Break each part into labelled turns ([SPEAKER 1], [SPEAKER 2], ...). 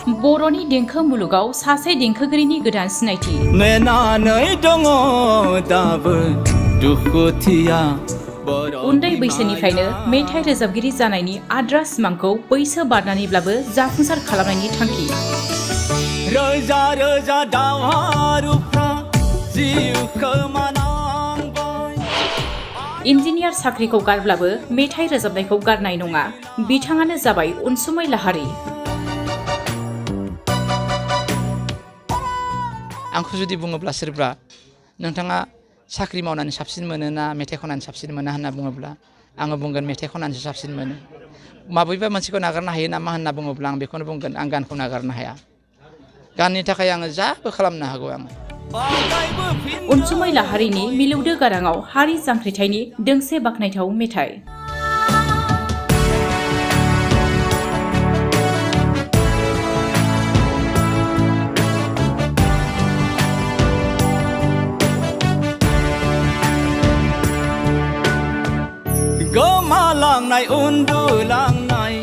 [SPEAKER 1] बर'नि देंखो मुलुगाव सासे देंखोगिरिनि गोदान सिनायथि। उन्दै बैसोनिफ्रायनो मेथाइ रोजाबगिरि जानायनि आद्रा सिमांखौ बैसो बारनानैब्लाबो जाफुंसार खालामनायनि थांखि।
[SPEAKER 2] रोजा रोजा दावहारुफ्रा जिउ खोमानांबाय।
[SPEAKER 1] इन्जिनियार साख्रिखौ गारब्लाबो मेथाइ रोजाबनायखौ गारनाय नङा। बिथाङानो जाबाय अनसुमै लाहारी।
[SPEAKER 3] आंखौ जुदि बुङोब्ला सोरबा नोंथाङा साख्रि मावनानै साबसिन मोनो ना मेथाइ खननानै साबसिन मोनो होनना बुङोब्ला आङो बुंगोन मेथाइ खननानैसो साबसिन मोनो। माबेबा मोनसेखौ नागारनो हायो नामा होनना बुङोब्ला आं बेखौनो बुंगोन, आं गानखौ नागारनो हाया। गाननि थाखाय आङो जाबो खालामनो हागौ आङो।
[SPEAKER 1] अनसुमै लाहारीनि मिलौदो गाराङाव हारि जांख्रिथायनि दोंसे बाख्नायथाव मेथाइ।
[SPEAKER 2] गोमालांनाय उन्दुलांनाय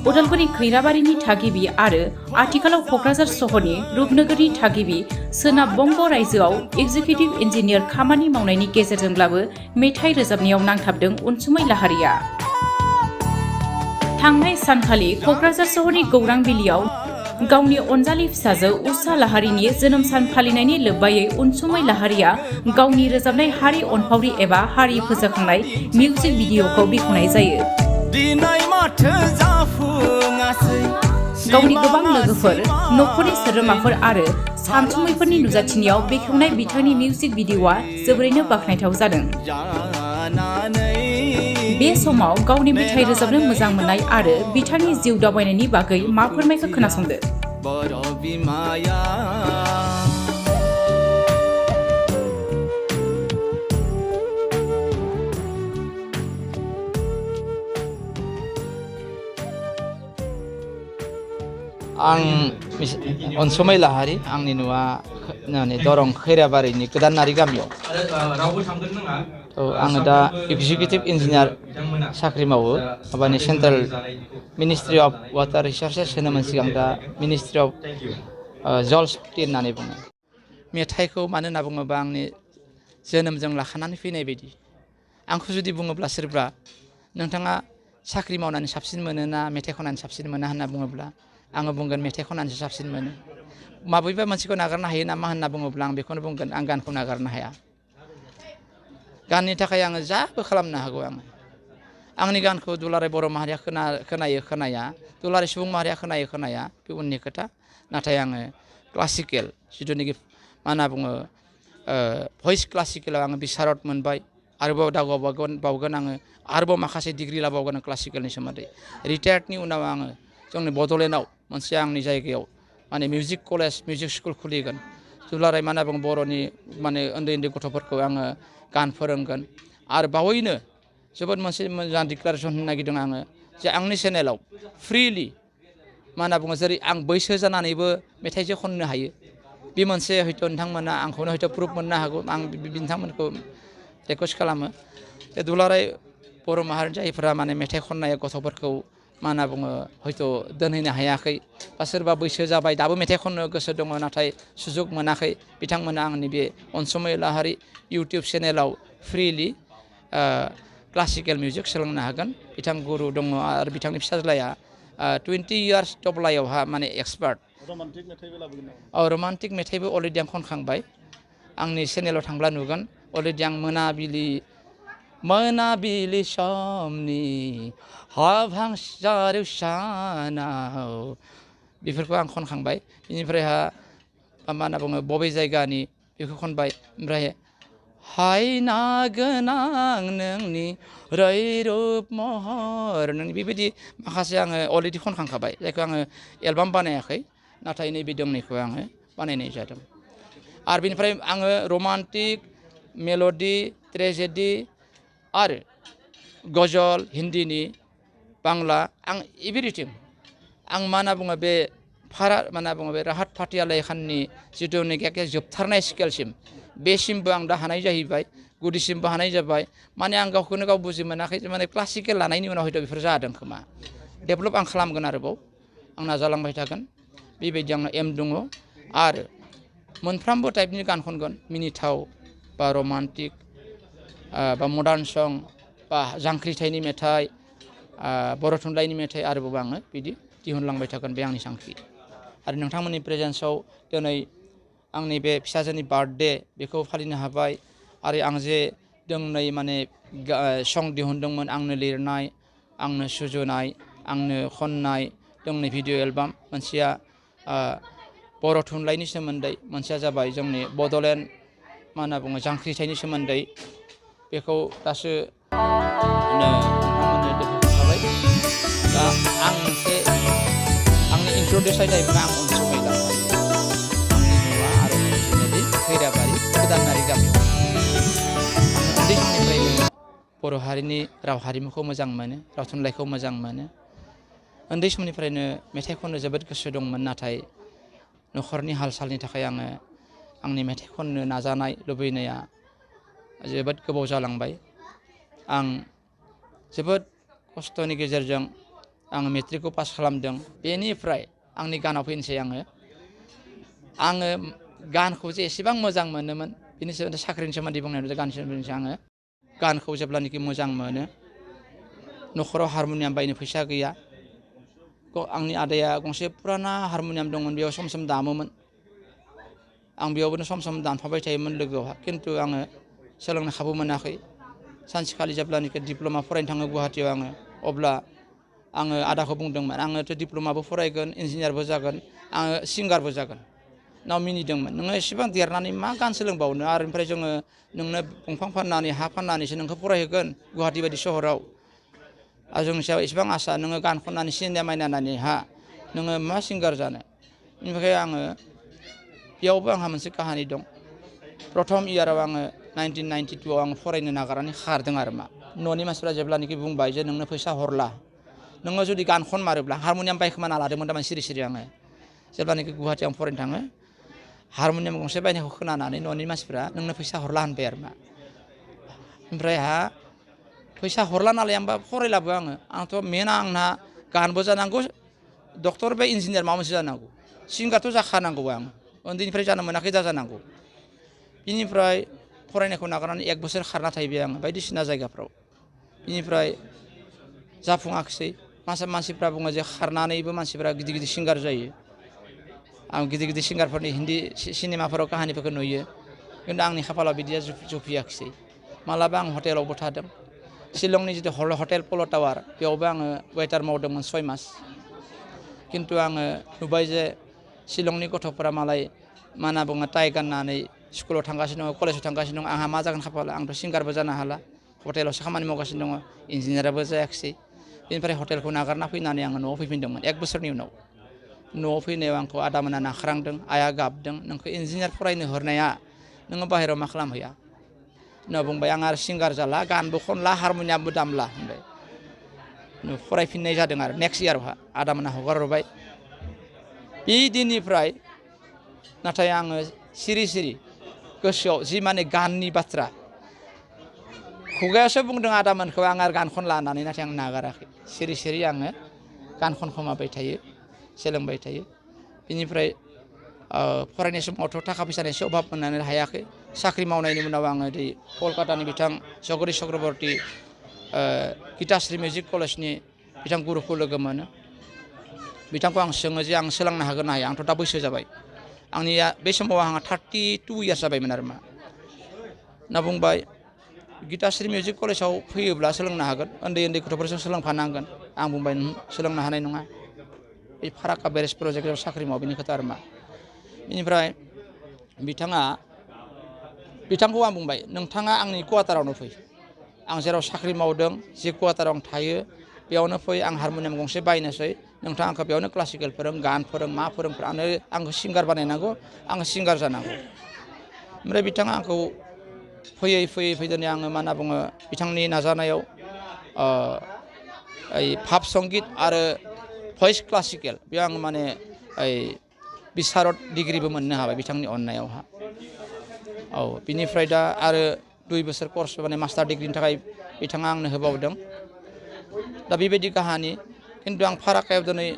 [SPEAKER 1] उदालगुरि खैराबारिनि थागिबि आरो आथिखालाव क'क्राझार सहरनि रुपनगरनि थागिबि सोनाब बंग रायजोआव एक्जिकिउटिभ इन्जिनियार खामानि मावनायनि गेजेरजोंब्लाबो मेथाइ रोजाबनायाव नांथाबदों अनसुमै लाहारीया। थांनाय सानखालि क'क्राझार सहरनि गौरांबिलियाव गावनि अनजालि फिसाजो उषा लाहारीनि जोनोम सान फालिनायनि लोब्बायै अनसुमै लाहारीया गावनि रोजाबनाय हारि अनफावरि एबा हारि फोजाखांनाय मिउजिक भिडिअ'खौ बेखेवनाय जायो। गावनि गोबां लोगोफोर, नखरनि सोद्रोमाफोर आरो सानसुमैफोरनि नुजाथिनायाव बेखेवनाय बिथांनि मिउजिक भिडिअ'आ जोबोरैनो बाख्नायथाव जादों। बे समाव गावनि मेथाइ रोजाबनो मोजां मोननाय आरो बिथांनि जिउ दावबायनायनि बागै मा फोरमायखो खोनासंदो।
[SPEAKER 3] आं अनसुमै लाहारी, आंनि न'आ दरं खैराबारिनि गोदानारि गामियाव। आङो दा एक्जिकिउटिभ इन्जिनियार साख्रि मावो माबानि सेन्ट्रेल मिनिस्ट्रि अफ वाटार रिसर्सेस होनोमोन सिगां, दा मिनिस्ट्रि अफ जल शक्ति होननानै बुङो। मेथाइखौ मानो होनना बुङोबा आंनि जोनोमजों लाखानानै फैनाय बायदि। आंखौ जुदि बुङोब्ला सोरबा नोंथाङा साख्रि मावनानै साबसिन मोनो ना मेथाइ खननानै साबसिन मोना होनना बुङोब्ला आङो बुंगोन मेथाइ खननानैसो साबसिन मोनो। माबेबा मोनसेखौ नागारनो हायो नामा होनना बुङोब्ला आं बेखौनो बुंगोन, आं गानखौ नागारनो हाया। गाननि थाखाय आङो जाबो खालामनो हागौ आङो। आंनि गानखौ दुलाराय बर' माहारिया खोनायो खोनाया, दुलाराय सुबुं माहारिया खोनाया बे उननि खोथा। नाथाय आङो क्लासिकेल जिथुनाखि मा होनना बुङो भइस क्लासिकेलाव आङो बिसारत मोनबाय। आरोबाव दावगाबावगोन आङो, आरोबाव माखासे डिग्रि लाबावगोन क्लासिकेलनि सोमोन्दै। रिटायार्डनि उनाव आङो जोंनि बड'लेण्डआव मोनसे आंनि जायगायाव माने मिउजिक कलेज, मिउजिक स्कुल खुलिगोन। दुलाराय मा होनना बुङो बर'नि माने उन्दै उन्दै गथ'फोरखौ आङो गान फोरोंगोन। आरो बावैनो जोबोद मोनसे मोजां डिक्लारेसन होनो नागिरदों आङो जे आंनि चेनेलाव फ्रिलि मा होनना बुङो जेरै आं बैसो जानानैबो मेथाइजों खननो हायो, बे मोनसे हयथ' नोंथांमोना आंखौनो हयथ' प्रुफ मोननो हागौ। आं बिथांमोनखौ रिकुवेस्ट खालामो जे दुलाराय बर' माहारिनि जायफोरा माने मेथाइ खननाय गथ'फोरखौ मा होनना बुङो हयथ' दोनहैनो हायाखै, बा सोरबा बैसो जाबाय दाबो मेथाइ खननो गोसो दङ नाथाय सुजुग मोनाखै, बिथांमोना आंनि बे अनसुमै Lahary YouTube चेनेलाव freely classical music सोलोंनो हागोन। बिथां गुरु दङ आरो बिथांनि फिसाज्लाया 20 इयार्स तबलायावहा माने एक्सपार्ट। रमान्टिक मेथाइबो अलरेडि आं खनखांबाय। आंनि चेनेलाव थांब्ला नुगोन अलरेडि आं मोनाबिलि समनि हाभां सानाव बेफोरखौ आं खनखांबाय। बेनिफ्रायहा मा होनना बुङो बबे जायगानि बेखौ खनबाय। ओमफ्राय हायना गोनां नोंनि रैरुप महर नोंनि, बेबायदि माखासे आङो अलरेडि खनखांखाबाय, जायखौ आङो एलबाम बानायाखै नाथाय नैबे दोंनैखौ आङो बानायनाय जादों। आरो बेनिफ्राय आङो रमान्टिक, मेल'डि, ट्रेजेडि आरो गजल, हिन्दीनि, बांला आं एभ्रिथिं। आं मा होनना बुङो बे मा होनना बुङो बे राहात फाथि आलाइ खाननि जिथुनाखि जोबथारनाय स्केलसिम बेसिमबो आं दा हानाय जाहैबाय, गुदिसिमबो हानाय जाबाय। माने आं गावखौनो गाव बुजि मोनाखै, माने क्लासिकेल लानायनि उनाव हयथ' बेफोर जादों खोमा। डेभेलप आं खालामगोन आरोबाव। आं नाजालांबाय थागोन बेबायदि आंना एम दङ आरो मोनफ्रोमबो टाइपनि गान खनगोन मिनिथाव बा रमान्टिक बा मडार्न सं बा जांख्रिथायनि मेथाइ बर' थुनलाइनि मेथाइ आरोबाव आङो बिदि दिहुनलांबाय थागोन बे आंनि थांखि आरो नोंथांमोननि प्रेजेन्सआव दिनै आंनि बे फिसाजोनि बार्थडे बेखौ फालिनो हाबाय आरो आं जे दोंनै माने सं दिहुनदोंमोन आंनो लिरनाय आंनो सुजुनाय आंनो खननाय दोंनै भिडिअ एलबाम मोनसेया बर' थुनलाइनि सोमोन्दै मोनसेया जाबाय जोंनि बड'लेण्ड मा होनना बुङो जांख्रिथायनि सोमोन्दै बेखौ दासो नोंथांमोननो देखायखाबाय दा आं मोनसे आंनि इन्ट्रडिउसाय टाइमखौ आं उनसंबाय लांबाय आंनि न'आ आरो अरिजिनेलि खैराबारि गोदानारि गामियाव उन्दै समनिफ्रायनो बर' हारिनि राव हारिमुखौ मोजां मोनो राव थुनलाइखौ मोजां मोनो उन्दै समनिफ्रायनो मेथाइ खननो जोबोद गोसो दंमोन नाथाय न'खरनि हाल सालनि थाखाय आङो आंनि मेथाइ खननो नाजानाय लुबैनाया जोबोद गोबाव जालांबाय आं जोबोद खस्थ'नि गेजेरजों आङो मेट्रिकखौ पास खालामदों बेनिफ्राय आंनि गानाव फैनोसै आङो गानखौ जे एसेबां मोजां मोनोमोन बेनि सोमोन्दै साख्रिनि सोमोन्दै बुंनायाव गाननि सोमोन्दै आङो गानखौ जेब्लानाखि मोजां मोनो न'खराव हारम'नियाम बायनो फैसा गैया आंनि आदाया गंसे फुराना हारम'नियाम दंमोन बेयाव सम सम दामोमोन आं बेयावनो सम सम दानफाबाय थायोमोन लोगोआवहा खिन्थु आङो सोलोंनो खाबु मोनाखै सानसेखालि जेब्लानाखि डिप्ल'मा फरायनो थाङो गुवाहाटीयाव आङो अब्ला आङो आदाखौ बुंदोंमोन आङोथ' डिप्ल'माबो फरायगोन इन्जिनियारबो जागोन आङो सिंगारबो जागोन नाव मिनिदोंमोन नोङो एसेबां देरनानै मा गान सोलोंबावनो आरो ओमफ्राय जोङो नोंनो दंफां फाननानै हा फाननानैसो नोंखौ फरायहोगोन गुवाहाटी बायदि सहराव आरो जोंनि सायाव एसेबां आसा नोङो गान खननानै सिनेमा नायनानै नोङो मा सिंगार जानो ओमफ्राय आङो बेयावबो आंहा मोनसे काहानि दं प्रथम इयाराव आङो 1992आव आङो फरायनो नागारनानै खारदों आरो मा न'नि मानसिफ्रा जेब्लानाखि बुंबाय जे नोंनो फैसा हरला नोङो जुदि गान खनमारोब्ला हारम'नियाम बायखोमाना लादोंमोन थारमाने सिरि सिरि आङो जेब्लानाखि गुवाहाटीयाव फरायनो थाङो हारम'नियाम गंसे बायनायखौ खोनानानै न'नि मानसिफ्रा नोंनो फैसा हरला होनबाय आरो मा ओमफ्राय फैसा हरला नालाय आंबा फरायलाबो आंथ' मेना आंना गानबो जानांगौ डक्टर बा इन्जिनियार माबा मोनसे जानांगौ सिंगारथ' जाखानांगौ आं उन्दैनिफ्राय जानो मोनाखै जानांगौ बिनिफ्राय फरायनायखौ नागारनानै 1 बोसोर खारना थाहैबाय आङो बायदिसिना जायगाफ्राव बिनिफ्राय जाफुङाखिसै मानसिफ्रा बुङो जे खारनानैबो मानसिफ्रा गिदिर गिदिर सिंगार जायो आं गिदिर गिदिर सिंगारफोरनि हिन्दी सिनेमाफोराव काहानिफोरखौ नुयो खिन्थु आंनि खाफालाव बिदिया जुफियाखिसै मालाबा आं हटेलावबो थादों शिलंनि जितु हटेल पल' टावार बेयावबो आङो वेटार मावदोंमोन 6 मास खिन्थु आङो नुबाय जे शिलंनि गथ'फोरा मालाय मा होनना बुङो टाइ गाननानै स्कुलाव थांगासिनो दङ कलेजाव थांगासिनो दङ आंहा मा जागोन खाफाला आंथ' सिंगारबो जानो हाला हटेलावसो खामानि मावगासिनो दङ इन्जिनियाराबो जायाखिसै बेनिफ्राय हटेलखौ नागारना फैनानै आङो न'आव फैफिनदोंमोन 1 बोसोरनि उनाव न'आव फैनायाव आंखौ आदामोना नाख्रांदों आइया गाबदों नोंखौ इन्जिनियार फरायनो हरनाया नोङो बाहेरायाव मा खालामहैया होनना बुंबाय आं आरो सिंगार जाला गानबो खनला हारम'नियामबो दामला होनबाय फरायफिननाय जादों आरो नेक्स्ट इयारावहा आदामोना हगारहरबाय बे दिननिफ्राय नाथाय आङो सिरि सिरि गोसोआव जि माने गाननि बाथ्रा खुगायावसो बुंदों आदामोनखौ आं आरो गान खनला होननानै नाथाय आं नागाराखै सिरि सिरि आङो गान खनखोमाबाय थायो सोलोंबाय थायो बिनिफ्राय फरायनाय समावथ' थाखा फैसानि एसे अभाब मोननानै हायाखै साख्रि मावनायनि उनाव आङो कलकातानि बिथां जगदीश चक्रबर्ती गीताश्री मिउजिक कलेजनि बिथां गुरुखौ लोगो मोनो बिथांखौ आं सोङो जे आं सोलोंनो हागोन ना हाया आंथ' दा बैसो जाबाय आंनिया बे समाव आंहा 32 इयार्स जाबायमोन आरो मा होनना बुंबाय गीताश्री मिउजिक कलेजाव फैयोब्ला सोलोंनो हागोन उन्दै उन्दै गथ'फोरजों सोलोंफानांगोन आं बुंबाय सोलोंनो हानाय नङा बे फाराक्का बेरेज प्रजेक्टआव साख्रि मावो बेनि खोथा आरो मा बेनिफ्राय बिथांखौ आं बुंबाय नोंथाङा आंनि क्वार्टारावनो फै आं जेराव साख्रि मावदों जे क्वार्टाराव आं थायो बेयावनो फै आं हारम'नियाम गंसे बायनोसै नोंथाङा आंखौ बेयावनो क्लासिकेल फोरों गान फोरों मा फोरों आंखौ सिंगार बानायनांगौ आङो सिंगार जानांगौ ओमफ्राय बिथाङा आंखौ फैयै दिनै आङो मा होनना बुङो बिथांनि नाजानायाव भाब संगित आरो भइस क्लासिकेल बेयाव आङो माने बिसारद डिग्रिबो मोननो हाबाय बिथांनि अननायावहा बिनिफ्राय दा आरो 2 बोसोर कर्स माने मास्टार डिग्रिनि थाखाय बिथाङा आंनो होबावदों दा बेबायदि काहानि खिन्थु आं फाराक्कायाव दिनै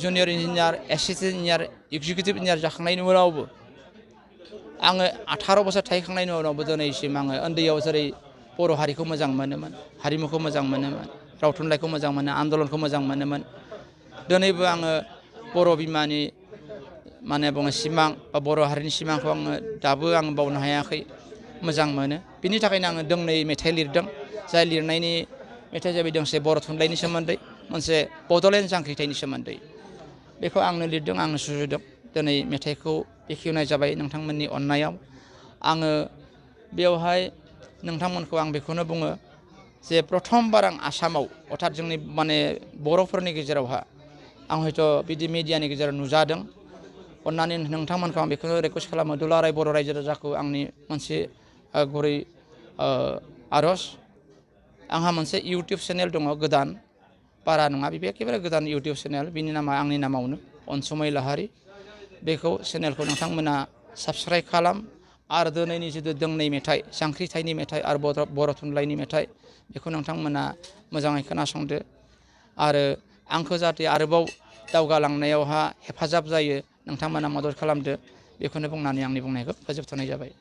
[SPEAKER 3] junior engineer assistant engineer executive engineer जाखांनायनि उनावबो आङो 18 बोसोर थाहैखांनायनि उनावबो दिनैसिम आङो उन्दैयाव जेरै बर' हारिखौ मोजां मोनोमोन हारिमुखौ मोजां मोनोमोन राव थुनलाइखौ मोजां मोनो आन्दलनखौ मोजां मोनोमोन दिनैबो आङो बर' बिमानि माने बुङो सिमां बा बर' हारिनि सिमांखौ आङो दाबो आं बावनो हायाखै मोजां मोनो बिनि थाखायनो आङो दोंनै मेथाइ लिरदों जाय लिरनायनि मेथाइ जाबाय दोंसे बर' थुनलाइनि सोमोन्दै मोनसे बड'लेण्ड जांख्रिथायनि सोमोन्दै बेखौ आंनो लिरदों आंनो सुजुदों दिनै मेथाइखौ बेखेवनाय जाबाय नोंथांमोननि अननायाव आङो बेवहाय नोंथांमोनखौ आं बेखौनो बुङो जे प्रथमबार आं आसामाव अर्थात जोंनि माने बर'फोरनि गेजेरावहा आं हयथ' बिदि मिडियानि गेजेराव नुजादों अन्नानै नोंथांमोनखौ आं बेखौनो रिकुवेस्ट खालामो दुलाराय बर' रायजो राजाखौ आंनि मोनसे गुरै आर'ज आंहा मोनसे इउटुब चेनेल दङ गोदान बारा नङा बे एखेबारे गोदान इउटुब चेनेल बिनि नामा आंनि नामावनो अनसुमै लाहारि बेखौ चेनेलखौ नोंथांमोना साबस्क्राइब खालाम आरो दिनैनि जिथु दोंनै मेथाइ जांख्रिथायनि मेथाइ आरो बर' थुनलाइनि मेथाइ बेखौ नोंथांमोना मोजाङै खोनासंदो आरो आंखौ जाहाथे आरोबाव दावगालांनायावहा हेफाजाब जायो नोंथांमोना मदद खालामदो बेखौनो बुंनानै आंनि बुंनायखौ फोजोबथ'नाय जाबाय